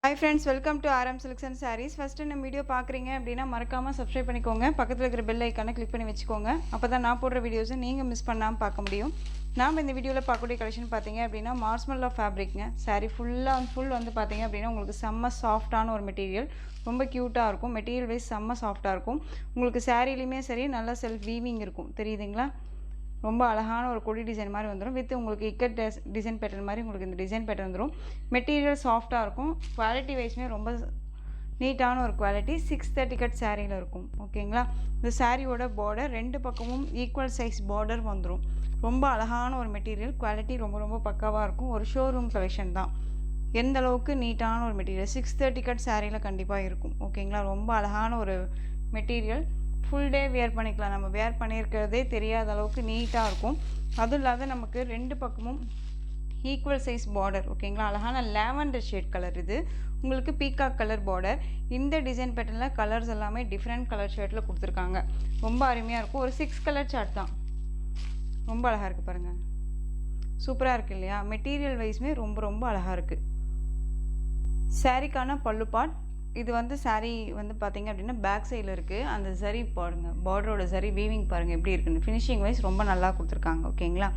Hi friends, welcome to RM Silks and Sarees. First இந்த video பார்க்குறீங்க அப்படின்னா மறக்காமல் சப்ஸ்கிரைப் பண்ணிக்கோங்க. பக்கத்தில் இருக்கிற பெல் ஐக்கானை கிளிக் பண்ணி வச்சுக்கோங்க. அப்போ தான் நான் போடுற வீடியோஸை நீங்கள் மிஸ் பண்ணாமல் பார்க்க முடியும். நாம் இந்த வீடியோவில் பார்க்கக்கூடிய கலெக்ஷன் பார்த்தீங்க அப்படின்னா மார்ஸ்மெல்லோ ஃபேப்ரிக்ங்க. சாரீ ஃபுல் வந்து பார்த்தீங்க அப்படின்னா உங்களுக்கு செம்ம சாஃப்டான ஒரு மெட்டீரியல். ரொம்ப க்யூட்டாக இருக்கும். மெட்டீரியல் வைஸ் செம்ம சாஃப்டாக இருக்கும். உங்களுக்கு சாரீலையுமே சரி நல்ல செல்ஃப் வீவிங் இருக்கும். தெரியுதுங்களா? ரொம்ப அழகான ஒரு கொடி டிசைன் மாதிரி வந்துடும். வித் உங்களுக்கு இக்கட் டிசைன் பேட்டர்ன் மாதிரி உங்களுக்கு இந்த டிசைன் பேட்டர்ன் வந்துடும். மெட்டீரியல் சாஃப்டாக இருக்கும். குவாலிட்டி வைஸ்மே ரொம்ப நீட்டான ஒரு குவாலிட்டி. 630 கட் சாரியில் இருக்கும். ஓகேங்களா? இந்த சாரியோட பார்டர் ரெண்டு பக்கமும் ஈக்குவல் சைஸ் பார்டர் வந்துடும். ரொம்ப அழகான ஒரு மெட்டீரியல். குவாலிட்டி ரொம்ப பக்காவாக இருக்கும். ஒரு ஷோரூம் கலெக்ஷன் தான். எந்த அளவுக்கு நீட்டான ஒரு மெட்டீரியல் 630 கட் சாரியில் கண்டிப்பாக இருக்கும். ஓகேங்களா? ரொம்ப அழகான ஒரு மெட்டீரியல். ஃபுல் டே வியர் பண்ணிக்கலாம். நம்ம வியர் பண்ணியிருக்கிறதே தெரியாத அளவுக்கு நீட்டாக இருக்கும். அதுவும் இல்லாத நமக்கு ரெண்டு பக்கமும் ஈக்குவல் சைஸ் பார்டர். ஓகேங்களா? அழகான லாவெண்டர் ஷேட் கலர். இது உங்களுக்கு பீகாக் கலர் பார்டர். இந்த டிசைன் பேட்டர்னில் கலர்ஸ் எல்லாமே டிஃப்ரெண்ட் கலர் ஷேட்டில் கொடுத்துருக்காங்க. ரொம்ப அருமையாக இருக்கும். ஒரு 6 கலர் சார்ட் தான். ரொம்ப அழகாக இருக்குது பாருங்கள். சூப்பராக இருக்குது இல்லையா? மெட்டீரியல் வைஸ்மே ரொம்ப அழகாக இருக்குது. சாரிக்கான பல்லு பார்ட் இது வந்து சாரீ வந்து பார்த்திங்க அப்படின்னா பேக் சைடில் இருக்குது. அந்த சரி பாருங்கள், பார்டரோட சரி வீவிங் பாருங்கள் எப்படி இருக்குன்னு. ஃபினிஷிங் வைஸ் ரொம்ப நல்லா கொடுத்துருக்காங்க. ஓகேங்களா?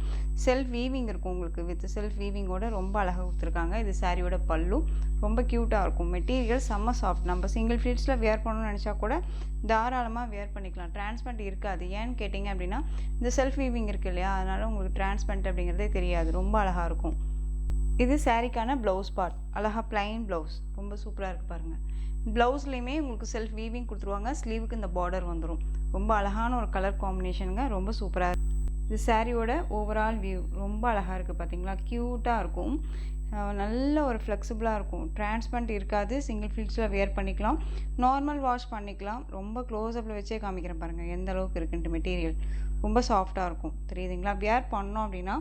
செல்ஃப் வீவிங் இருக்கும் உங்களுக்கு. வித் செல்ஃப் வீவிங்கோட ரொம்ப அழகாக கொடுத்துருக்காங்க. இது சாரியோட பல்லு. ரொம்ப க்யூட்டாக இருக்கும். மெட்டீரியல் செம்ம சாஃப்ட். நம்ம சிங்கிள் ஃப்ளீட்ஸில் வியர் பண்ணணும்னு நினச்சா கூட தாராளமாக வியர் பண்ணிக்கலாம். டிரான்ஸ்பரண்ட் இருக்காது. ஏன்னு கேட்டிங்க அப்படின்னா இந்த செல்ஃப் வீவிங் இருக்குது இல்லையா? அதனால் உங்களுக்கு டிரான்ஸ்பரண்ட் அப்படிங்கிறதே தெரியாது. ரொம்ப அழகாக இருக்கும். இது சாரிக்கான ப்ளவுஸ் பார்ட். அழகாக ப்ளைன் ப்ளவுஸ். ரொம்ப சூப்பராக இருக்குது பாருங்கள். ப்ளவுஸ்லேயுமே உங்களுக்கு செல்ஃப் வீவிங் கொடுத்துருவாங்க. ஸ்லீவுக்கு இந்த பார்டர் வந்துடும். ரொம்ப அழகான ஒரு கலர் காம்பினேஷனுங்க. ரொம்ப சூப்பராக இருக்குது. இது சாரியோட ஓவரால் வியூ. ரொம்ப அழகாக இருக்குது பார்த்தீங்களா? க்யூட்டாக இருக்கும். நல்ல ஒரு ஃப்ளெக்சிபிளாக இருக்கும். டிரான்ஸ்பரண்ட் இருக்காது. சிங்கிள் ஃப்ளீட்ஸில் வியர் பண்ணிக்கலாம். நார்மல் வாஷ் பண்ணிக்கலாம். ரொம்ப க்ளோஸ்அப்பில் வச்சே காமிக்கிறேன் பாருங்கள் எந்த அளவுக்கு இருக்குன்ட்டு. மெட்டீரியல் ரொம்ப சாஃப்டாக இருக்கும். தெரியுதுங்களா? வியர் பண்ணோம் அப்படின்னா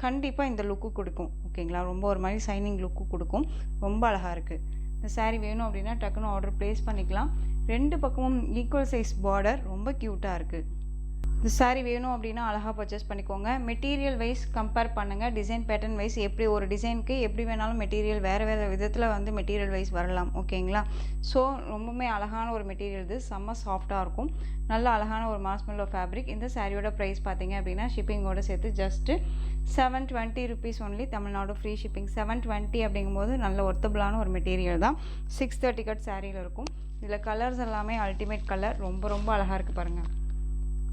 கண்டிப்பாக இந்த லுக்கு கொடுக்கும். ஓகேங்களா? ரொம்ப ஒரு மாதிரி சைனிங் லுக்கு கொடுக்கும். ரொம்ப அழகாக இருக்குது. இந்த சாரீ வேணும் அப்படின்னா டக்குன்னு ஆர்டர் ப்ளேஸ் பண்ணிக்கலாம். ரெண்டு பக்கமும் ஈக்குவல் சைஸ் பார்டர். ரொம்ப க்யூட்டாக இருக்குது. இந்த சாரீ வேணும் அப்படின்னா அழகாக பர்ச்சேஸ் பண்ணிக்கோங்க. மெட்டீரியல் வைஸ் கம்பேர் பண்ணுங்கள். டிசைன் பேட்டர்ன் வைஸ் எப்படி ஒரு டிசைனுக்கு எப்படி வேணாலும் மெட்டீரியல் வேறு விதத்தில் வந்து மெட்டீரியல் வைஸ் வரலாம். ஓகேங்களா? ஸோ ரொம்பவுமே அழகான ஒரு மெட்டீரியல். இது செம்ம சாஃப்டாக இருக்கும். நல்ல அழகான ஒரு மார்ஸ்மெல்லோ ஃபேப்ரிக். இந்த சாரியோட ப்ரைஸ் பார்த்தீங்க அப்படின்னா ஷிப்பிங்கோடு சேர்த்து just 720 rupees only. Tamil Nadu free shipping. 720 அப்படிங்கும்போது நல்ல ஒர்த்தபிளான ஒரு மெட்டீரியல் தான். 630 கட் சாரியில் இருக்கும். இதில் கலர்ஸ் எல்லாமே அல்டிமேட் கலர். ரொம்ப அழகாக இருக்குது பாருங்கள்.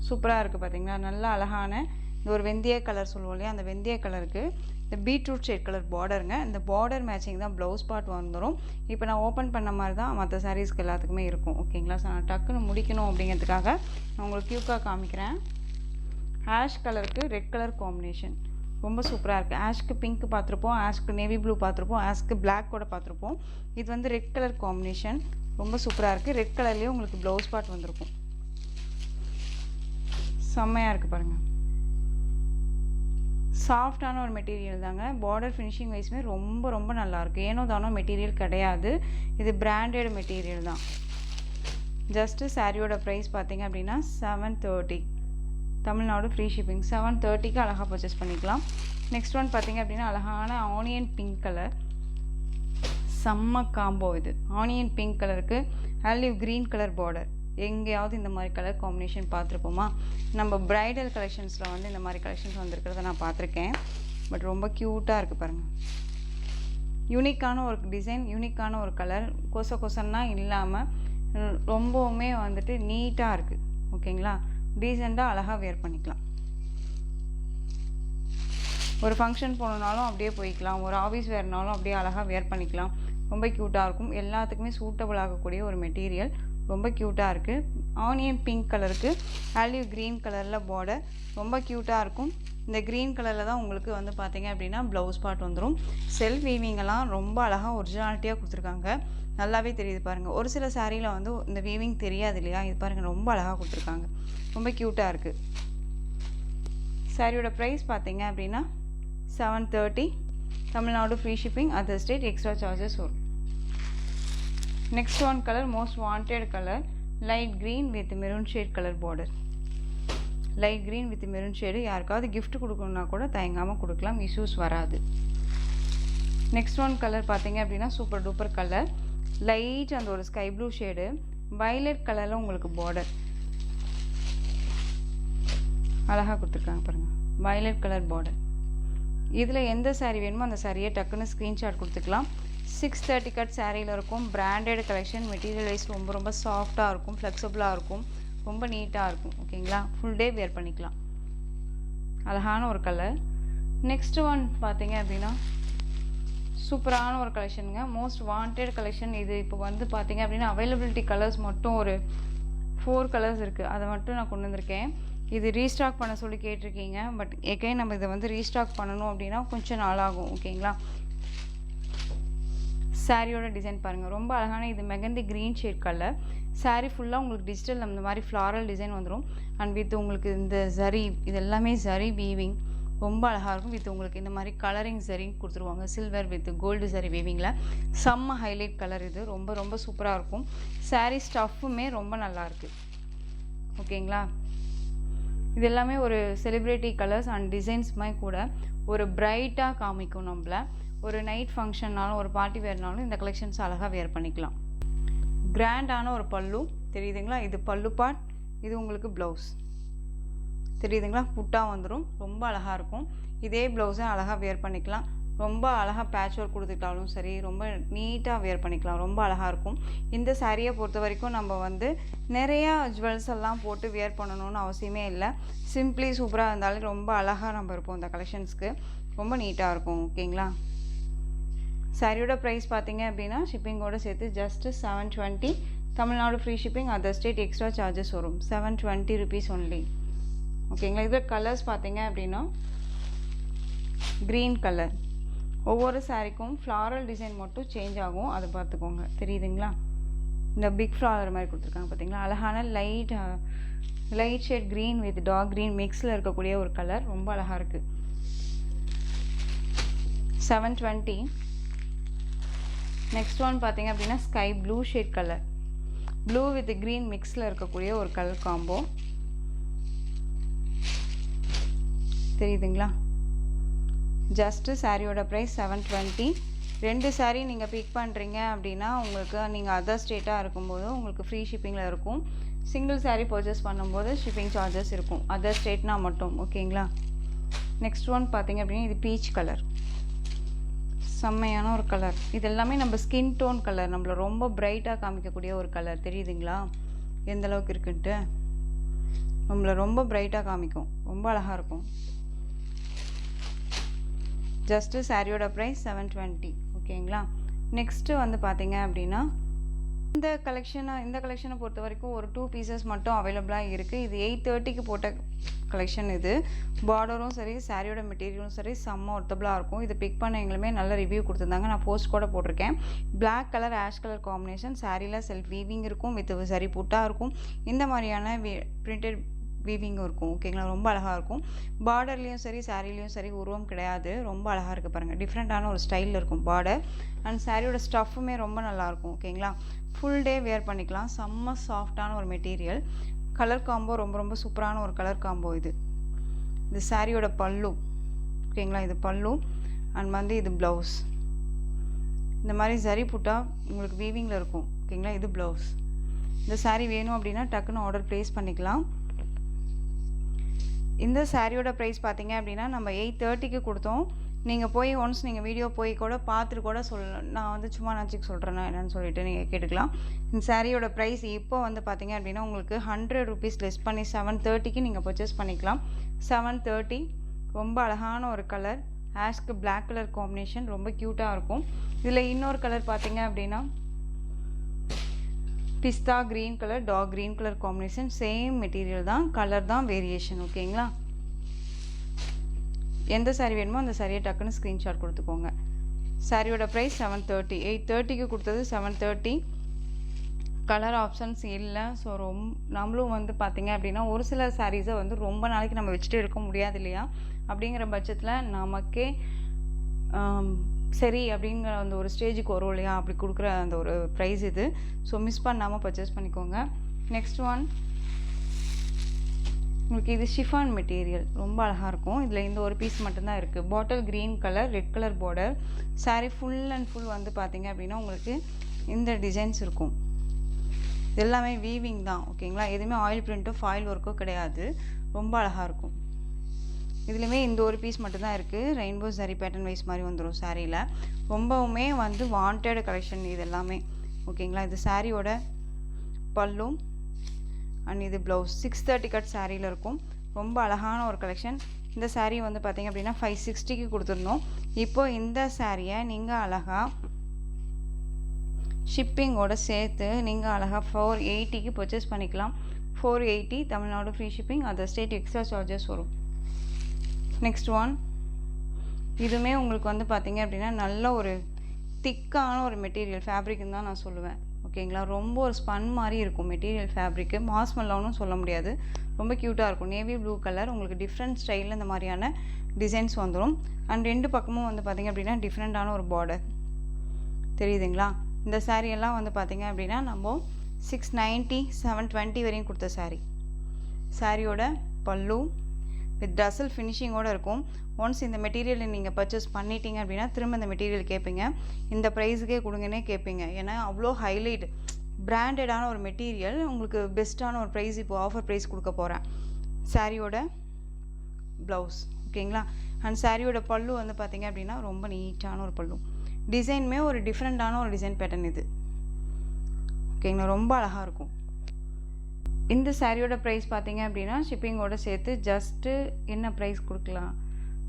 சூப்பராக இருக்குது பார்த்தீங்களா? நல்ல அழகான இந்த ஒரு வெந்தய கலர் சொல்லுவோம் இல்லையா? அந்த வெந்தய கலருக்கு இந்த பீட்ரூட் ஷேட் கலர் பார்டருங்க. இந்த பார்டர் மேட்சிங் தான் ப்ளவுஸ் பார்ட் வந்துடும். இப்போ நான் ஓப்பன் பண்ண மாதிரி தான் மற்ற சாரீஸ்க்கு எல்லாத்துக்குமே இருக்கும். ஓகேங்களா? ஸோ நான் டக்குன்னு முடிக்கணும் அப்படிங்கிறதுக்காக நான் உங்களுக்கு க்யூக்காக காமிக்கிறேன். ஆஷ் கலருக்கு ரெட் கலர் காம்பினேஷன். ரொம்ப சூப்பராக இருக்குது. ஆஷ்க்கு பிங்க் பார்த்துருப்போம். ஆஷ்க்கு நேவி ப்ளூ பார்த்துருப்போம். ஆஷ்க்கு பிளாக் கூட பார்த்துருப்போம். இது வந்து ரெட் கலர் காம்பினேஷன். ரொம்ப சூப்பராக இருக்குது. ரெட் கலர்லேயே உங்களுக்கு ப்ளவுஸ் பார்ட் வந்திருக்கும். செம்மையாக இருக்குது பாருங்கள். சாஃப்டான ஒரு மெட்டீரியல் தாங்க. பார்டர் ஃபினிஷிங் வைஸ்மே ரொம்ப நல்லாயிருக்கு. ஏனோ தானோ மெட்டீரியல் கிடையாது. இது பிராண்டட் மெட்டீரியல் தான். ஜஸ்ட்டு சாரியோட ப்ரைஸ் பார்த்தீங்க அப்படின்னா 730. Tamil Nadu free shipping. 730க்கு அழகாக பர்ச்சேஸ் பண்ணிக்கலாம். நெக்ஸ்ட் ஒன் பார்த்தீங்க அப்படின்னா அழகான ஆனியன் பிங்க் கலர். செம்ம காம்போ இது. ஆனியன் பிங்க் கலருக்கு ஆலிவ் க்ரீன் கலர் பார்டர். எங்கேயாவது இந்த மாதிரி கலர் காம்பினேஷன் பார்த்துருப்போமா? நம்ம ப்ரைடல் கலெக்ஷன்ஸில் வந்து இந்த மாதிரி கலெக்ஷன்ஸ் வந்திருக்கிறத நான் பார்த்துருக்கேன். பட் ரொம்ப க்யூட்டாக இருக்குது பாருங்கள். யூனிக்கான ஒரு டிசைன், யூனிக்கான ஒரு கலர். கொசன்னா இல்லாமல் ரொம்பவுமே வந்துட்டு நீட்டாக இருக்குது. ஓகேங்களா? டீசெண்டாக அழகாக வியர் பண்ணிக்கலாம். ஒரு ஃபங்க்ஷன் போகணுன்னாலும் அப்படியே போய்க்கலாம். ஒரு ஆஃபீஸ் வேர்னாலும் அப்படியே அழகாக வியர் பண்ணிக்கலாம். ரொம்ப க்யூட்டாக இருக்கும். எல்லாத்துக்குமே சூட்டபிள் ஆகக்கூடிய ஒரு மெட்டீரியல். ரொம்ப க்யூட்டாக இருக்குது. ஆனியன் பிங்க் கலருக்கு ஆலிவ் க்ரீன் கலரில் பார்டர். ரொம்ப க்யூட்டாக இருக்கும். இந்த க்ரீன் கலரில் தான் உங்களுக்கு வந்து பார்த்தீங்க அப்படின்னா ப்ளவுஸ் பார்ட் வந்துடும். செல்ஃப் வீவிங்கெல்லாம் ரொம்ப அழகாக ஒரிஜினாலிட்டியாக கொடுத்துருக்காங்க. நல்லாவே தெரியுது பாருங்கள். ஒரு சில சாரியில் வந்து இந்த வீவிங் தெரியாது இல்லையா? இது பாருங்கள் ரொம்ப அழகாக கொடுத்துருக்காங்க. ரொம்ப க்யூட்டாக இருக்குது. சாரியோட ப்ரைஸ் பார்த்தீங்க அப்படின்னா 730. Tamil Nadu free shipping. Other state extra charges வரும். Next one colour most wanted colour. Light green with maroon shade colour border. Light green with maroon shade. யாருக்காவது கிஃப்ட் கொடுக்கணுன்னா கூட தயங்காமல் கொடுக்கலாம். இஷ்யூஸ் வராது. நெக்ஸ்ட் ஒன் கலர் பார்த்தீங்க அப்படின்னா சூப்பர் டூப்பர் கலர், லைட் அந்த ஒரு ஸ்கை ப்ளூ ஷேடு, வயலட் கலரில் உங்களுக்கு பார்டர் அழகாக கொடுத்துருக்காங்க பாருங்கள், வயலட் கலர் பார்டர். இதில் எந்த சாரீ வேணுமோ அந்த சாரியை டக்குன்னு ஸ்க்ரீன்ஷாட் கொடுத்துக்கலாம். 630 கட் சாரியில் இருக்கும். பிராண்டட் கலெக்ஷன், மெட்டீரியல் வைஸ் ரொம்ப ரொம்ப சாஃப்டாக இருக்கும், ஃப்ளெக்சிபிளாக இருக்கும், ரொம்ப நீட்டாக இருக்கும். ஓகேங்களா, ஃபுல் டே வேர் பண்ணிக்கலாம். அழகான ஒரு கலர். நெக்ஸ்ட் ஒன் பார்த்தீங்க அப்படின்னா சூப்பரான ஒரு கலெக்ஷனுங்க, மோஸ்ட் வாண்டட் கலெக்ஷன் இது. இப்போ வந்து பார்த்தீங்க அப்படின்னா அவைலபிலிட்டி கலர்ஸ் மட்டும் ஒரு 4 கலர்ஸ் இருக்குது, அதை மட்டும் நான் கொண்டு வந்திருக்கேன். இது ரீஸ்டாக் பண்ண சொல்லி கேட்டிருக்கீங்க, பட் எகைன் நம்ம இதை வந்து ரீஸ்டாக் பண்ணணும் அப்படின்னா கொஞ்சம் நாளாகும். ஓகேங்களா, சாரியோட டிசைன் பாருங்கள், ரொம்ப அழகான இது mehndi green shade colour. Sari ஃபுல்லாக உங்களுக்கு டிஜிட்டல் அந்த மாதிரி ஃப்ளாரல் டிசைன் வந்துடும். அண்ட் வித் உங்களுக்கு இந்த ஜரி, இது எல்லாமே ஜரி வீவிங் ரொம்ப அழகாக இருக்கும். வித் உங்களுக்கு இந்த மாதிரி கலரிங் ஜரி கொடுத்துருவாங்க, சில்வர் வித் கோல்டு ஜரி வீவிங்கில். செம்ம ஹைலைட் கலர் இது, ரொம்ப ரொம்ப சூப்பராக இருக்கும். சாரீ ஸ்டஃப்புமே ரொம்ப நல்லாயிருக்கு. ஓகேங்களா, இது எல்லாமே ஒரு செலிப்ரிட்டி கலர்ஸ் அண்ட் டிசைன்ஸ் மாதிரி கூட ஒரு பிரைட்டாக காமிக்கும். நம்மள ஒரு நைட் ஃபங்க்ஷன்னாலும் ஒரு பார்ட்டி வேர்னாலும் இந்த கலெக்ஷன்ஸ் அழகாக வேர் பண்ணிக்கலாம். கிராண்டான ஒரு பல்லு தெரியுதுங்களா, இது பல்லு பார்ட், இது உங்களுக்கு ப்ளவுஸ் தெரியுதுங்களா, புட்டா வந்துடும், ரொம்ப அழகாக இருக்கும். இதே ப்ளவுஸை அழகாக வேர் பண்ணிக்கலாம். ரொம்ப அழகாக பேட்ச் ஒர்க் கொடுத்துட்டாலும் சரி, ரொம்ப நீட்டாக வேர் பண்ணிக்கலாம், ரொம்ப அழகாக இருக்கும். இந்த சாரியை பொறுத்த வரைக்கும் நம்ம வந்து நிறையா ஜுவல்ஸ் எல்லாம் போட்டு வேர் பண்ணணும்னு அவசியமே இல்லை. சிம்பிளி சூப்பராக இருந்தாலும் ரொம்ப அழகாக நம்ம இருப்போம். இந்த கலெக்ஷன்ஸ்க்கு ரொம்ப நீட்டாக இருக்கும். ஓகேங்களா, சாரியோட ப்ரைஸ் பார்த்தீங்க அப்படின்னா ஷிப்பிங்கோடு சேர்த்து just 720. Tamil Nadu free shipping, other state extra charges வரும். 720 ருபீஸ் ஒன்லி. ஓகேங்களா, இதில் கலர்ஸ் பார்த்தீங்க அப்படின்னா க்ரீன் கலர், ஒவ்வொரு சாரிக்கும் ஃப்ளாரல் டிசைன் மட்டும் சேஞ்ச் ஆகும், அதை பார்த்துக்கோங்க. தெரியுதுங்களா, இந்த பிக் ஃப்ளாரர் மாதிரி கொடுத்துருக்காங்க பார்த்தீங்களா, அழகான light shade green with dark green மிக்ஸில் இருக்கக்கூடிய ஒரு கலர், ரொம்ப அழகாக இருக்குது. 720. நெக்ஸ்ட் ஒன் பார்த்தீங்க அப்படின்னா sky blue shade colour, blue with green மிக்ஸில் இருக்கக்கூடிய ஒரு கலர் காம்போ. தெரியுதுங்களா, ஜஸ்ட்டு சாரியோட ப்ரைஸ் 720. 2 சாரீ நீங்கள் பிக் பண்ணுறீங்க அப்படின்னா உங்களுக்கு நீங்கள் அதர் ஸ்டேட்டாக இருக்கும்போது உங்களுக்கு ஃப்ரீ ஷிப்பிங்கில் இருக்கும். சிங்கிள் சாரீ பர்ச்சேஸ் பண்ணும்போது ஷிப்பிங் சார்ஜஸ் இருக்கும், அதர் ஸ்டேட்னா மட்டும். ஓகேங்களா, நெக்ஸ்ட் ஒன் பார்த்தீங்க அப்படின்னா இது பீச் கலர், செம்மையான ஒரு கலர். இது எல்லாமே நம்ம ஸ்கின் டோன் கலர், நம்மளை ரொம்ப பிரைட்டாக காமிக்கக்கூடிய ஒரு கலர். தெரியுதுங்களா எந்த அளவுக்கு இருக்குன்ட்டு, நம்மளை ரொம்ப பிரைட்டாக காமிக்கும், ரொம்ப அழகாக இருக்கும். ஜஸ்ட்டு சாரியோட ப்ரைஸ் 720. ஓகேங்களா, நெக்ஸ்ட்டு வந்து பார்த்தீங்க அப்படின்னா இந்த கலெக்ஷனை பொறுத்த வரைக்கும் ஒரு 2 பீசஸ் மட்டும் அவைலபிளாக இருக்குது. இது 830க்கு போட்ட கலெக்ஷன். இது பார்டரும் சரி, சாரியோட மெட்டீரியலும் சரி செம்ம ஒர்த்தபுளாக இருக்கும். இது பிக் பண்ண எங்களுமே நல்ல ரிவ்யூ கொடுத்துருந்தாங்க, நான் போஸ்ட் கூட போட்டிருக்கேன். Black colour ash colour combination, சாரியில் செல்ஃப் வீவிங் இருக்கும், வித் சரி புட்டாக இருக்கும், இந்த மாதிரியான பிரிண்டட் வீவிங்கும் இருக்கும். ஓகேங்களா, ரொம்ப அழகாக இருக்கும். பார்டர்லேயும் சரி சாரிலையும் சரி உருவம் கிடையாது, ரொம்ப அழகாக இருக்குது பாருங்கள். டிஃப்ரெண்ட்டான ஒரு ஸ்டைலில் இருக்கும் பார்டர். அண்ட் சாரியோட ஸ்டஃப்புமே ரொம்ப நல்லாயிருக்கும். ஓகேங்களா, ஃபுல் டே வேர் பண்ணிக்கலாம். செம்ம சாஃப்டான ஒரு மெட்டீரியல். கலர் காம்போ ரொம்ப ரொம்ப சூப்பரான ஒரு கலர் காம்போ. இது சாரியோட பல்லு. ஓகேங்களா, இது பல்லு அண்ட் வந்து இது ப்ளவுஸ். இந்த மாதிரி ஜரி புட்டா உங்களுக்கு வீவிங்கில் இருக்கும். ஓகேங்களா, இது ப்ளவுஸ். இந்த சாரீ வேணும் அப்படின்னா டக்குன்னு ஆர்டர் ப்ளேஸ் பண்ணிக்கலாம். இந்த சாரியோட ப்ரைஸ் பார்த்தீங்க அப்படின்னா நம்ம 830க்கு கொடுத்தோம். நீங்கள் போய் ஒன்ஸ் நீங்கள் வீடியோ போய் கூட பார்த்துட்டு கூட நான் வந்து சும்மா நினச்சிக்கு சொல்கிறேன்னா என்னென்னு சொல்லிட்டு நீங்கள் கேட்டுக்கலாம். இந்த சாரியோட ப்ரைஸ் இப்போ வந்து பார்த்தீங்க அப்படின்னா உங்களுக்கு 100 ருபீஸ் லெஸ் பண்ணி 730க்கு நீங்கள் பர்ச்சேஸ் பண்ணிக்கலாம். 730. ரொம்ப அழகான ஒரு கலர், ஆஷ்க்கு பிளாக் கலர் காம்பினேஷன், ரொம்ப க்யூட்டாக இருக்கும். இதில் இன்னொரு கலர் பார்த்தீங்க அப்படின்னா பிஸ்தா green colour, dark green colour combination, same material தான், கலர் தான் வேரியேஷன். ஓகேங்களா, எந்த சாரீ வேணுமோ அந்த சாரியை டக்குன்னு ஸ்க்ரீன்ஷாட் கொடுத்துக்கோங்க. சாரியோட ப்ரைஸ் 730. 830க்கு கொடுத்தது 730. கலர் ஆப்ஷன்ஸ் இல்லை. ஸோ நம்மளும் வந்து பார்த்திங்க அப்படின்னா ஒரு சில சாரீஸை வந்து ரொம்ப நாளைக்கு நம்ம வச்சுட்டு இருக்க முடியாது இல்லையா, அப்படிங்கிற பட்சத்தில் நமக்கே சரி அப்படிங்கிற அந்த ஒரு ஸ்டேஜுக்கு வரும் இல்லையா, அப்படி கொடுக்குற அந்த ஒரு ப்ரைஸ் இது. ஸோ மிஸ் பண்ணாமல் பர்ச்சேஸ் பண்ணிக்கோங்க. நெக்ஸ்ட் ஒன் உங்களுக்கு இது ஷிஃபான் மெட்டீரியல் ரொம்ப அழகாக இருக்கும். இதில் இந்த ஒரு பீஸ் மட்டும்தான் இருக்குது. Bottle green colour, red colour border. Sari full and full வந்து பார்த்தீங்க அப்படின்னா உங்களுக்கு இந்த டிசைன்ஸ் இருக்கும். இது எல்லாமே வீவிங் தான். ஓகேங்களா, எதுவுமே ஆயில் பிரிண்ட்டோ ஃபாயில் ஒர்க்கோ கிடையாது. ரொம்ப அழகாக இருக்கும். இதுலேயுமே இந்த ஒரு பீஸ் மட்டும்தான் இருக்குது. ரெயின்போ சாரீ பேட்டர்ன் வைஸ் மாதிரி வந்துடும் சாரியில். ரொம்பவுமே வந்து வாண்டட் கலெக்ஷன் இது எல்லாமே. ஓகேங்களா, இது சாரியோட பல்லு அண்ட் இது ப்ளவுஸ். 630 கட் சாரியில் இருக்கும். ரொம்ப அழகான ஒரு கலெக்ஷன். இந்த சாரீ வந்து பார்த்திங்க அப்படின்னா 560க்கு கொடுத்துருந்தோம். இப்போ இந்த சாரியை நீங்கள் அழகாக ஷிப்பிங்கோட சேர்த்து நீங்கள் அழகாக 480க்கு பர்ச்சேஸ் பண்ணிக்கலாம். 480 Tamil Nadu free shipping. Other state extra charges வரும். நெக்ஸ்ட் ஒன், இதுவுமே உங்களுக்கு வந்து பார்த்திங்க அப்படின்னா நல்ல ஒரு திக்கான ஒரு மெட்டீரியல் ஃபேப்ரிக்னு தான் நான் சொல்லுவேன். ஓகேங்களா, ரொம்ப ஒரு ஸ்பன் மாதிரி இருக்கும் மெட்டீரியல் ஃபேப்ரிக்கு. மாஸ் மல்லோன்னு சொல்ல முடியாது. ரொம்ப க்யூட்டாக இருக்கும். Navy blue colour. உங்களுக்கு டிஃப்ரெண்ட் ஸ்டைலில் இந்த மாதிரியான டிசைன்ஸ் வந்துடும். அண்ட் ரெண்டு பக்கமும் வந்து பார்த்திங்க அப்படின்னா டிஃப்ரெண்ட்டான ஒரு பார்டர் தெரியுதுங்களா. இந்த சாரியெல்லாம் வந்து பார்த்திங்க அப்படின்னா நம்ம 690 720 வரையும் கொடுத்த சாரியோட பல்லு வித் டசல் ஃபினிஷிங்கோடு இருக்கும். ஒன்ஸ் இந்த மெட்டீரியலை நீங்கள் பர்ச்சேஸ் பண்ணிட்டீங்க அப்படின்னா திரும்ப இந்த மெட்டீரியல் கேட்பீங்க. இந்த ப்ரைஸுக்கே கொடுங்கன்னே கேட்பீங்க. ஏன்னா அவ்வளோ ஹைலைட் பிராண்டடான ஒரு மெட்டீரியல். உங்களுக்கு பெஸ்ட்டான ஒரு ப்ரைஸ் இப்போ ஆஃபர் ப்ரைஸ் கொடுக்க போகிறேன். சாரியோட ப்ளவுஸ். ஓகேங்களா, அண்ட் சாரியோட பல்லு வந்து பார்த்திங்க அப்படின்னா ரொம்ப நீட்டான ஒரு பல்லு. டிசைனுமே ஒரு டிஃப்ரெண்ட்டான ஒரு டிசைன் பேட்டர்ன் இது. ஓகேங்களா, ரொம்ப அழகாக இருக்கும். இந்த சாரியோட ப்ரைஸ் பார்த்தீங்க அப்படின்னா ஷிப்பிங்கோட சேர்த்து ஜஸ்ட்டு என்ன ப்ரைஸ் கொடுக்கலாம்,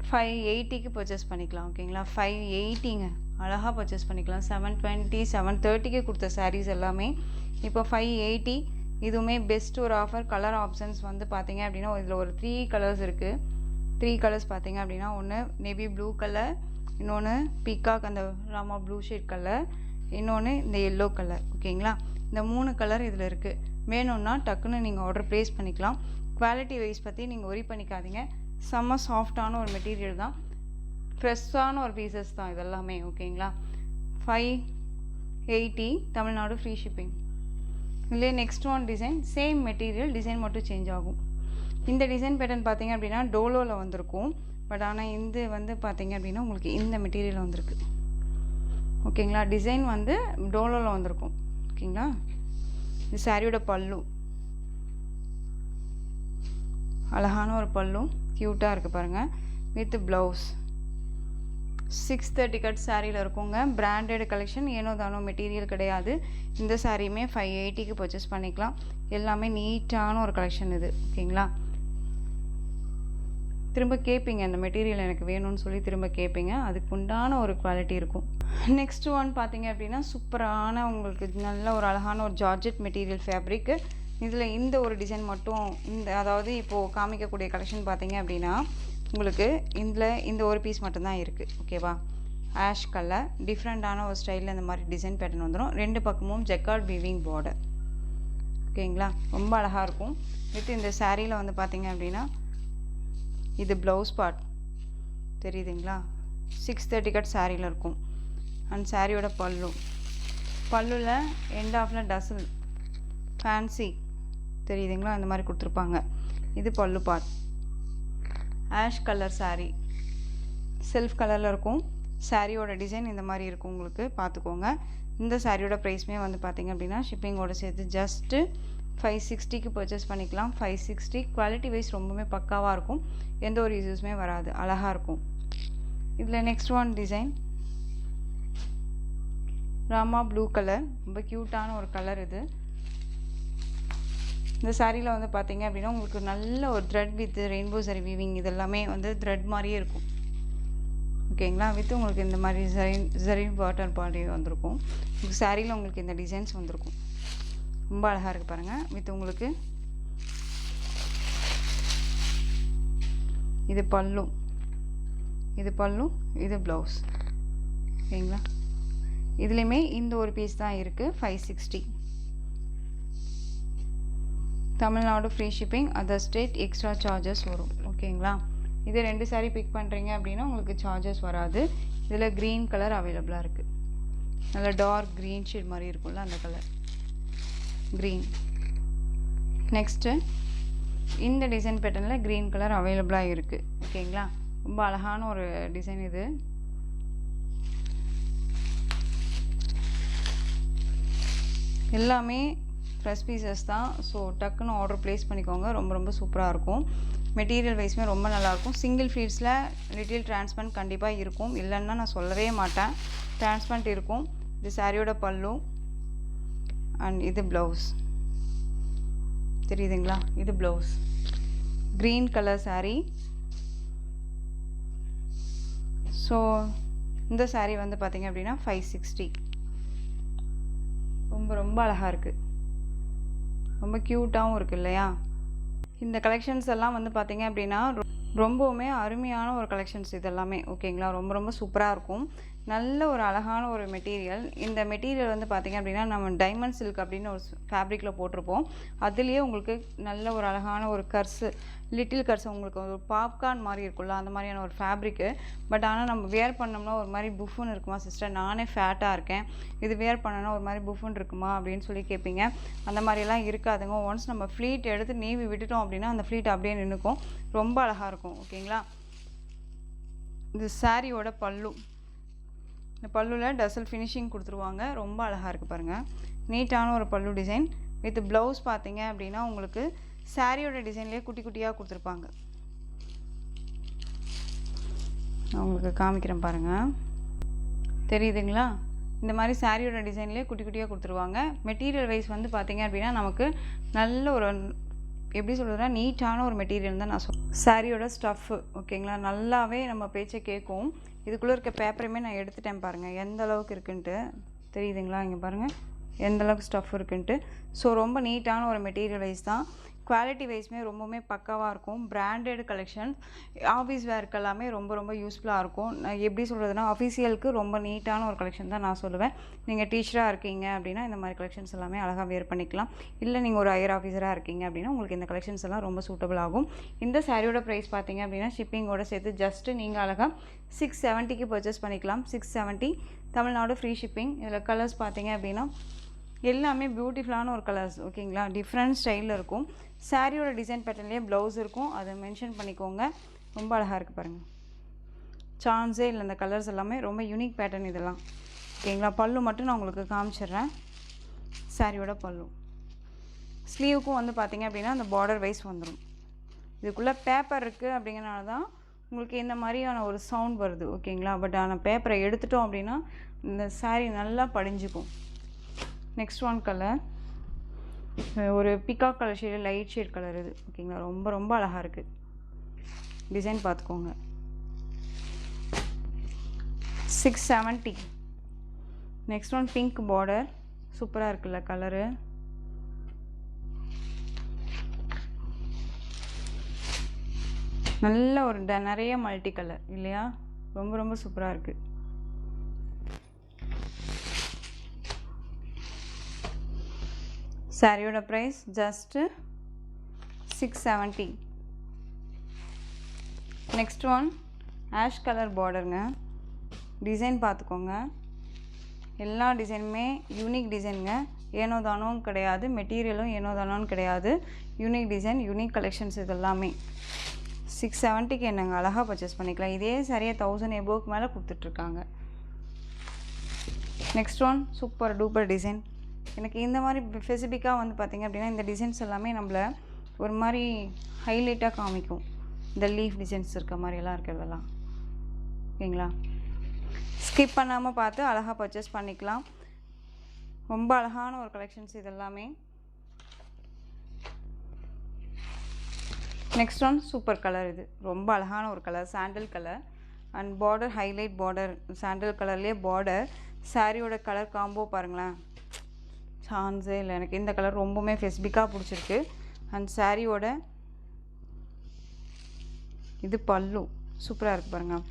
580க்கு பர்ச்சேஸ் பண்ணிக்கலாம். ஓகேங்களா, 580ங்க அழகாக பர்ச்சேஸ் பண்ணிக்கலாம். 720 730க்கு கொடுத்த சாரீஸ் எல்லாமே இப்போ 580. இதுவுமே பெஸ்ட் ஒரு ஆஃபர். கலர் ஆப்ஷன்ஸ் வந்து பார்த்தீங்க அப்படின்னா இதில் ஒரு 3 கலர்ஸ் இருக்குது. 3 கலர்ஸ் பார்த்தீங்க அப்படின்னா ஒன்று நேவி ப்ளூ கலர், இன்னொன்று பீகாக் அந்த ராமா ப்ளூ ஷேட் கலர், இன்னொன்று இந்த எல்லோ கலர். ஓகேங்களா, இந்த 3 கலர் இதில் இருக்குது. வேணும்னா டக்குன்னு நீங்கள் ஆர்டர் ப்ளேஸ் பண்ணிக்கலாம். குவாலிட்டி வைஸ் பற்றி நீங்கள் ஒரி பண்ணிக்காதீங்க. செம்ம சாஃப்டான ஒரு மெட்டீரியல் தான். ஃப்ரெஷ்ஷான ஒரு பீசஸ் தான் இதெல்லாமே. ஓகேங்களா, 580 தமிழ்நாடு ஃப்ரீ ஷிப்பிங். இல்லையே next one design, same material, design மட்டும் சேஞ்ச் ஆகும். இந்த டிசைன் பேட்டர்ன் பார்த்தீங்க அப்படின்னா டோலோவில் வந்திருக்கும். பட் ஆனால் இது வந்து பார்த்தீங்க அப்படின்னா உங்களுக்கு இந்த மெட்டீரியல் வந்திருக்கு. ஓகேங்களா, டிசைன் வந்து டோலோவில் வந்திருக்கும். ஓகேங்களா, இது சாரியோட பல்லு. அழகான ஒரு பல்லு, க்யூட்டாக இருக்குது பாருங்கள். With blouse. 630 கட் சாரியில் இருக்குங்க. பிராண்டட் கலெக்ஷன், ஏனோ தானோ மெட்டீரியல் கிடையாது. இந்த சாரியுமே 580க்கு பர்ச்சேஸ் பண்ணிக்கலாம். எல்லாமே நீட்டான ஒரு கலெக்ஷன் இது. ஓகேங்களா, திரும்ப கேட்பீங்க இந்த மெட்டீரியல் எனக்கு வேணும்னு சொல்லி திரும்ப கேட்பீங்க. அதுக்கு உண்டான ஒரு குவாலிட்டி இருக்கும். நெக்ஸ்ட் ஒன் பார்த்தீங்க அப்படின்னா சூப்பரான உங்களுக்கு நல்ல ஒரு அழகான ஒரு ஜார்ஜெட் மெட்டீரியல் ஃபேப்ரிக்கு. இதில் இந்த ஒரு டிசைன் மட்டும் அதாவது இப்போது காமிக்கக்கூடிய கலெக்ஷன் பார்த்தீங்க அப்படின்னா உங்களுக்கு இதில் இந்த ஒரு பீஸ் மட்டும்தான் இருக்குது. ஓகேவா, ஆஷ் கலர் டிஃப்ரெண்ட்டான ஒரு ஸ்டைலில் இந்த மாதிரி டிசைன் பேட்டர்ன் வந்துடும். ரெண்டு பக்கமும் ஜெக்கார்ட் வீவிங் பார்டர். ஓகேங்களா, ரொம்ப அழகாக இருக்கும். வித் இந்த சாரியில் வந்து பார்த்தீங்க அப்படின்னா இது ப்ளவுஸ் பார்ட் தெரியுதுங்களா. 630 கட் சாரியில் இருக்கும். அண்ட் சாரியோட பல்லுவில் எண்ட் ஆஃபில் டசல் ஃபேன்சி தெரியுதுங்களா, அந்த மாதிரி கொடுத்துருப்பாங்க. இது பல்லு part. Ash colour sari self கலரில் இருக்கும். சாரியோட டிசைன் இந்த மாதிரி இருக்கும். உங்களுக்கு பார்த்துக்கோங்க. இந்த சாரியோட ப்ரைஸ்மே வந்து பார்த்திங்க அப்படின்னா ஷிப்பிங்கோட சேர்த்து ஜஸ்ட்டு 560க்கு பர்ச்சேஸ் பண்ணிக்கலாம். 560. குவாலிட்டி வைஸ் ரொம்பவுமே பக்காவாக இருக்கும். எந்த ஒரு இஷ்யூஸுமே வராது. அழகாக இருக்கும். இதில் next one design Rama blue colour. ரொம்ப க்யூட்டான ஒரு கலர் இது. இந்த சாரியில் வந்து பார்த்தீங்க அப்படின்னா உங்களுக்கு நல்ல ஒரு த்ரெட் வித் ரெயின்போ சரி வீவிங் இதெல்லாமே வந்து த்ரெட் மாதிரியே இருக்கும். ஓகேங்களா, வித் உங்களுக்கு இந்த மாதிரி ஜரி பாட்டன் பாடி வந்திருக்கும். உங்களுக்கு சாரியில் உங்களுக்கு இந்த டிசைன்ஸ் வந்திருக்கும். ரொம்ப அழகாக இருக்குது பாருங்கள். வித் உங்களுக்கு இது பல்லு, இது ப்ளவுஸ். ஓகேங்களா, இதுலேயுமே இந்த ஒரு பீஸ் தான் இருக்குது. 560. Tamil Nadu free shipping. Other state extra charges வரும். ஓகேங்களா, இது 2 சாரீ பிக் பண்ணுறீங்க அப்படின்னா உங்களுக்கு சார்ஜஸ் வராது. இதில் க்ரீன் கலர் அவைலபிளாக இருக்குது. நல்ல டார்க் க்ரீன் ஷேட் மாதிரி இருக்கும்ல, அந்த கலர் க்ரீன். நெக்ஸ்ட்டு இந்த டிசைன் பேட்டர்னில் க்ரீன் கலர் அவைலபிளாக இருக்குது. ஓகேங்களா, ரொம்ப அழகான ஒரு டிசைன் இது. எல்லாமே ஃப்ரெஷ் பீசஸ் தான். ஸோ டக்குன்னு ஆர்டர் ப்ளேஸ் பண்ணிக்கோங்க. ரொம்ப ரொம்ப சூப்பராக இருக்கும். மெட்டீரியல் வைஸுமே ரொம்ப நல்லாயிருக்கும். சிங்கிள் ஃப்ளீட்ஸில் லிட்டில் டிரான்ஸ்பரண்ட் கண்டிப்பாக இருக்கும், இல்லைன்னா நான் சொல்லவே மாட்டேன். டிரான்ஸ்பரண்ட் இருக்கும். இது சாரியோட பல்லு அண்ட் இது ப்ளவுஸ். தெரியுதுங்களா, இது blouse. Green colour sari. So இந்த சாரீ வந்து பார்த்திங்க அப்படின்னா 560. ரொம்ப ரொம்ப அழகாக இருக்குது, ரொம்ப க்யூட்டாகவும் இருக்குது இல்லையா? இந்த கலெக்ஷன்ஸ் எல்லாம் வந்து பார்த்திங்க அப்படின்னா ரொம்பவுமே அருமையான ஒரு கலெக்ஷன்ஸ் இதெல்லாமே. ஓகேங்களா, ரொம்ப ரொம்ப சூப்பராக இருக்கும். நல்ல ஒரு அழகான ஒரு மெட்டீரியல். இந்த மெட்டீரியல் வந்து பார்த்திங்க அப்படின்னா நம்ம டைமண்ட் சில்க் அப்படின்னு ஒரு ஃபேப்ரிக்கில் போட்டிருப்போம். அதுலேயே உங்களுக்கு நல்ல ஒரு அழகான ஒரு கர்ஸு, லிட்டில் கர்ஸ், உங்களுக்கு ஒரு பாப்கார்ன் மாதிரி இருக்குல்ல, அந்த மாதிரியான ஒரு ஃபேப்ரிக்கு. பட் ஆனால் நம்ம வேர் பண்ணோம்னா ஒரு மாதிரி புஃபுன்னு இருக்குமா சிஸ்டர், நானே ஃபேட்டாக இருக்கேன், இது வேர் பண்ணோன்னா ஒரு மாதிரி புஃபுன்னு இருக்குமா அப்படின்னு சொல்லி கேட்பீங்க. அந்த மாதிரிலாம் இருக்காதுங்க. ஒன்ஸ் நம்ம ஃப்ளீட் எடுத்து நீவி விட்டுட்டோம் அப்படின்னா அந்த ஃப்ளீட் அப்படியே நின்றுக்கும். ரொம்ப அழகாக இருக்கும். ஓகேங்களா, இது சாரியோட பல்லு. இந்த பல்லுவில் டசல் ஃபினிஷிங் கொடுத்துருவாங்க. ரொம்ப அழகாக இருக்குது பாருங்கள். நீட்டான ஒரு பல்லு டிசைன் வித் ப்ளவுஸ் பார்த்தீங்க அப்படின்னா உங்களுக்கு சாரியோட டிசைன்லேயே குட்டி குட்டியாக கொடுத்துருப்பாங்க. நான் உங்களுக்கு காமிக்கிறேன் பாருங்கள், தெரியுதுங்களா? இந்த மாதிரி சாரியோட டிசைன்லேயே குட்டி குட்டியாக கொடுத்துருவாங்க. மெட்டீரியல் வைஸ் வந்து பார்த்திங்க அப்படின்னா நமக்கு நல்ல ஒரு எப்படி சொல்கிறதுனா நீட்டான ஒரு மெட்டீரியல் தான் நான் சாரியோட ஸ்டஃப்பு. ஓகேங்களா, நல்லாவே நம்ம பேச்சை கேட்கும். இதுக்குள்ளே இருக்க பேப்பரையுமே நான் எடுத்துட்டேன் பாருங்கள், எந்த அளவுக்கு இருக்குன்ட்டு. தெரியுதுங்களா, இங்கே பாருங்கள் எந்த அளவுக்கு ஸ்டஃப் இருக்குன்ட்டு. ஸோ ரொம்ப நீட்டான ஒரு மெட்டீரியல் வைஸ் தான். குவாலிட்டி வைஸ்மே ரொம்பவுமே பக்காவாக இருக்கும். பிராண்டட் கலெக்ஷன், ஆஃபீஸ் வேர்க்கு எல்லாமே ரொம்ப ரொம்ப யூஸ்ஃபுல்லாக இருக்கும். நான் எப்படி சொல்கிறதுனா அஃபீஷியலுக்கு ரொம்ப நீட்டான ஒரு கலெக்ஷன் தான் நான் சொல்லுவேன். நீங்கள் டீச்சராக இருக்கீங்க அப்படின்னா இந்த மாதிரி கலெக்ஷன்ஸ் எல்லாமே அழகாக வேர் பண்ணிக்கலாம். இல்லை நீங்கள் ஒரு ஹையர் ஆஃபீஸராக இருக்கீங்க அப்படின்னா உங்களுக்கு இந்த கலெக்ஷன்ஸ் எல்லாம் ரொம்ப சூட்டபிள் ஆகும். இந்த சாரியோட ப்ரைஸ் பார்த்தீங்க அப்படின்னா ஷிப்பிங்கோட சேர்த்து ஜஸ்ட்டு நீங்கள் அழகாக 670க்கு பர்ச்சேஸ் பண்ணிக்கலாம். 670 தமிழ்நாடு ஃப்ரீ ஷிப்பிங். இதில் கலர்ஸ் பார்த்தீங்க அப்படின்னா எல்லாமே பியூட்டிஃபுல்லான ஒரு கலர்ஸ். ஓகேங்களா, டிஃப்ரெண்ட் ஸ்டைலில் இருக்கும். சாரியோட டிசைன் பேட்டர்ன்லேயே ப்ளவுஸ் இருக்கும், அதை மென்ஷன் பண்ணிக்கோங்க. ரொம்ப அழகாக இருக்குது பாருங்கள், சான்ஸே இல்லை. இந்த கலர்ஸ் எல்லாமே ரொம்ப யூனிக் பேட்டர்ன் இதெல்லாம். ஓகேங்களா, பல்லு மட்டும் நான் உங்களுக்கு காமிச்சிடுறேன். சாரியோட பல்லு. ஸ்லீவுக்கும் வந்து பார்த்திங்க அப்படின்னா அந்த பார்டர் வைஸ் வந்துடும். இதுக்குள்ளே பேப்பர் இருக்குது அப்படிங்கிறனால தான் உங்களுக்கு இந்த மாதிரியான ஒரு சவுண்ட் வருது. ஓகேங்களா, பட் ஆனால் பேப்பரை எடுத்துட்டோம் அப்படின்னா இந்த சாரீ நல்லா படிஞ்சுக்கும். நெக்ஸ்ட் ஒன் கலர் ஒரு peacock colour shade, light shade colour இது. ஓகேங்களா, ரொம்ப ரொம்ப அழகாக இருக்குது. டிசைன் பார்த்துக்கோங்க. 670. நெக்ஸ்ட் ஒன் பிங்க் பார்டர், சூப்பராக இருக்குல்ல கலரு. நல்ல ஒரு நிறைய மல்டி கலர் இல்லையா, ரொம்ப ரொம்ப சூப்பராக இருக்குது. சாரியோட price just 670. Next one ash colour பார்டருங்க. டிசைன் பார்த்துக்கோங்க. எல்லா டிசைனுமே யூனிக் டிசைனுங்க. ஏனோ தானோவும் கிடையாது, மெட்டீரியலும் ஏனோ தானோன்னு கிடையாது. யூனிக் டிசைன், யூனிக் கலெக்ஷன்ஸ் இதெல்லாமே. 670க்கு என்னங்க அழகாக பர்ச்சேஸ் பண்ணிக்கலாம். இதே சரியாக 1000 எபோவுக்கு மேலே கொடுத்துட்ருக்காங்க. Next one super duper design. எனக்கு இந்த மாதிரி ஸ்பெசிஃபிக்காக வந்து பார்த்திங்க அப்படின்னா இந்த டிசைன்ஸ் எல்லாமே நம்மளை ஒரு மாதிரி ஹைலைட்டாக காமிக்கும். இந்த லீஃப் டிசைன்ஸ் இருக்க மாதிரியெல்லாம் இருக்கிறதெல்லாம். ஓகேங்களா, ஸ்கிப் பண்ணாமல் பார்த்து அழகாக பர்ச்சேஸ் பண்ணிக்கலாம். ரொம்ப அழகான ஒரு கலெக்ஷன்ஸ் இதெல்லாமே. Next one super colour. இது ரொம்ப அழகான ஒரு colour, sandal colour and border highlight border, sandal கலர்லேயே பார்டர். சாரியோட கலர் காம்போ பாருங்களேன், சான்ஸே இல்லை. எனக்கு இந்த கலர் ரொம்பவுமே ஸ்பெசிஃபிக்காக பிடிச்சிருக்கு. அண்ட் சாரியோட இது பல்லு சூப்பராக இருக்குது பாருங்கள்.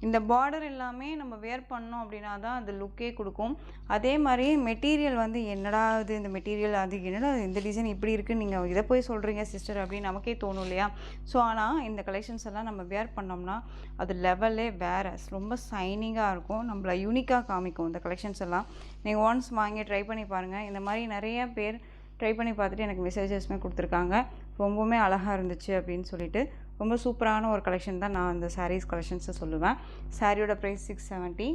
இந்த பார்டர் எல்லாமே நம்ம வேர் பண்ணோம் அப்படின்னா தான் அந்த லுக்கே கொடுக்கும். அதே மாதிரி மெட்டீரியல் வந்து என்னடா இது இந்த மெட்டீரியல், அது என்னடா இந்த டிசைன் இப்படி இருக்குன்னு நீங்கள் இதை போய் சொல்கிறீங்க சிஸ்டர் அப்படின்னு நமக்கே தோணும் இல்லையா? ஸோ ஆனால் இந்த கலெக்ஷன்ஸ் எல்லாம் நம்ம வேர் பண்ணோம்னா அது லெவலே வேறு, ரொம்ப சைனிங்காக இருக்கும், நம்மளை யூனிக்காக காமிக்கும் இந்த கலெக்ஷன்ஸ் எல்லாம். நீங்கள் ஒன்ஸ் வாங்கி ட்ரை பண்ணி பாருங்கள். இந்த மாதிரி நிறைய பேர் ட்ரை பண்ணி பார்த்துட்டு எனக்கு மெசேஜஸ்மே கொடுத்துருக்காங்க. ரொம்பவுமே அழகாக இருந்துச்சு அப்படின்னு சொல்லிட்டு ரொம்ப சூப்பரான ஒரு கலெக்ஷன் தான் நான் இந்த சாரீஸ் கலெக்ஷன்ஸை சொல்லுவேன். சாரியோட ப்ரைஸ் 670.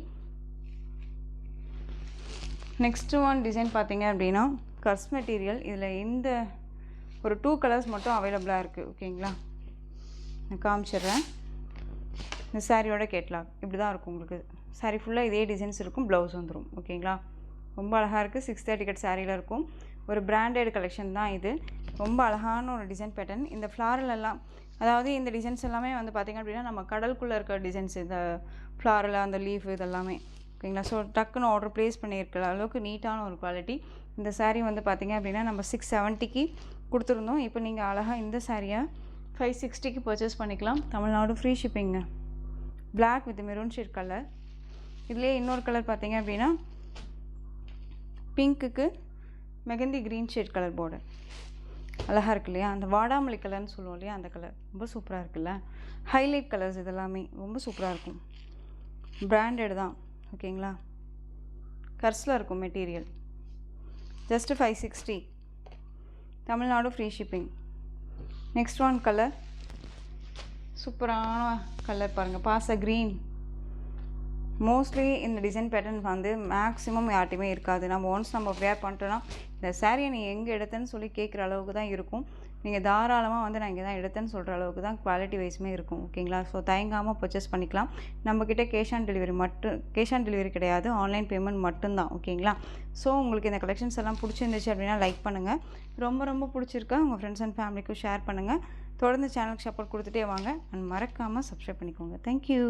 நெக்ஸ்ட்டு ஒன் டிசைன் பார்த்தீங்க அப்படின்னா கர்ஸ் மெட்டீரியல். இதில் இந்த ஒரு 2 கலர்ஸ் மட்டும் அவைலபிளாக இருக்குது. ஓகேங்களா, நான் காமிச்சிடுறேன். இந்த சாரியோட கேட்லாக் இப்படி தான் இருக்கும். உங்களுக்கு சாரி ஃபுல்லாக இதே டிசைன்ஸ் இருக்கும், ப்ளவுஸ் வந்துடும். ஓகேங்களா, ரொம்ப அழகாக இருக்குது. 630 கட் சாரியில் இருக்கும். ஒரு பிராண்டட் கலெக்ஷன் தான் இது. ரொம்ப அழகான ஒரு டிசைன் பேட்டர்ன். இந்த ஃப்ளாரல் எல்லாம், அதாவது இந்த டிசைன்ஸ் எல்லாமே வந்து பார்த்திங்க அப்படின்னா நம்ம கடலுக்குள்ளே இருக்க டிசைன்ஸ், இந்த ஃப்ளாரல் அந்த லீஃப் இதெல்லாமே. ஓகேங்களா, ஸோ டக்குன்னு ஆர்டர் ப்ளேஸ் பண்ணியிருக்கிற அளவுக்கு நீட்டான ஒரு குவாலிட்டி. இந்த சாரீ வந்து பார்த்திங்க அப்படின்னா நம்ம 670க்கு கொடுத்துருந்தோம். இப்போ நீங்கள் அழகாக இந்த சாரியை 560க்கு பர்ச்சேஸ் பண்ணிக்கலாம். Tamil Nadu free shipping. Black with maroon shade colour. இதுலேயே இன்னொரு கலர் பார்த்திங்க அப்படின்னா பிங்க்குக்கு mehndi green shade colour border. அழகாக இருக்கு இல்லையா, அந்த வாடாமல்லி கலர்னு சொல்லுவோம் இல்லையா, அந்த கலர் ரொம்ப சூப்பராக இருக்குல்ல. ஹைலைட் கலர்ஸ் இதெல்லாமே ரொம்ப சூப்பராக இருக்கும். பிராண்டட் தான். ஓகேங்களா, கர்ஸில் இருக்கும் material. Just 560. Tamil Nadu free shipping. Next one colour, சூப்பரான கலர் பாருங்கள், பாச க்ரீன். மோஸ்ட்லி இந்த டிசைன் பேட்டர்ன் வந்து மேக்ஸிமம் யார்ட்டையுமே இருக்காது. நம்ம ஒன்ஸ் நம்ம வேர் பண்ணிட்டோன்னா இந்த சாரியை நீ எங்கே எடுத்தேன்னு சொல்லி கேட்குற அளவுக்கு தான் இருக்கும். நீங்கள் தாராளமாக வந்து நான் இங்கே தான் எடுத்தேன்னு சொல்கிற அளவுக்கு தான் குவாலிட்டி வைஸுமே இருக்கும். ஓகேங்களா, ஸோ தயங்காமல் பர்ச்சேஸ் பண்ணிக்கலாம். நம்மக்கிட்ட கேஷ் ஆன் டெலிவரி கிடையாது, ஆன்லைன் பேமெண்ட் மட்டும்தான். ஓகேங்களா, ஸோ உங்களுக்கு இந்த கலெக்ஷன்ஸ் எல்லாம் பிடிச்சிருந்துச்சு அப்படின்னா லைக் பண்ணுங்கள். ரொம்ப ரொம்ப பிடிச்சிருக்கா உங்கள் ஃப்ரெண்ட்ஸ் அண்ட் ஃபேமிலிக்கும் ஷேர் பண்ணுங்கள். தொடர்ந்து சேனலுக்கு சப்போர்ட் கொடுத்துட்டே வாங்க. அண்ட் மறக்காமல் சப்ஸ்கிரைப் பண்ணிக்கோங்க. தேங்க்யூ.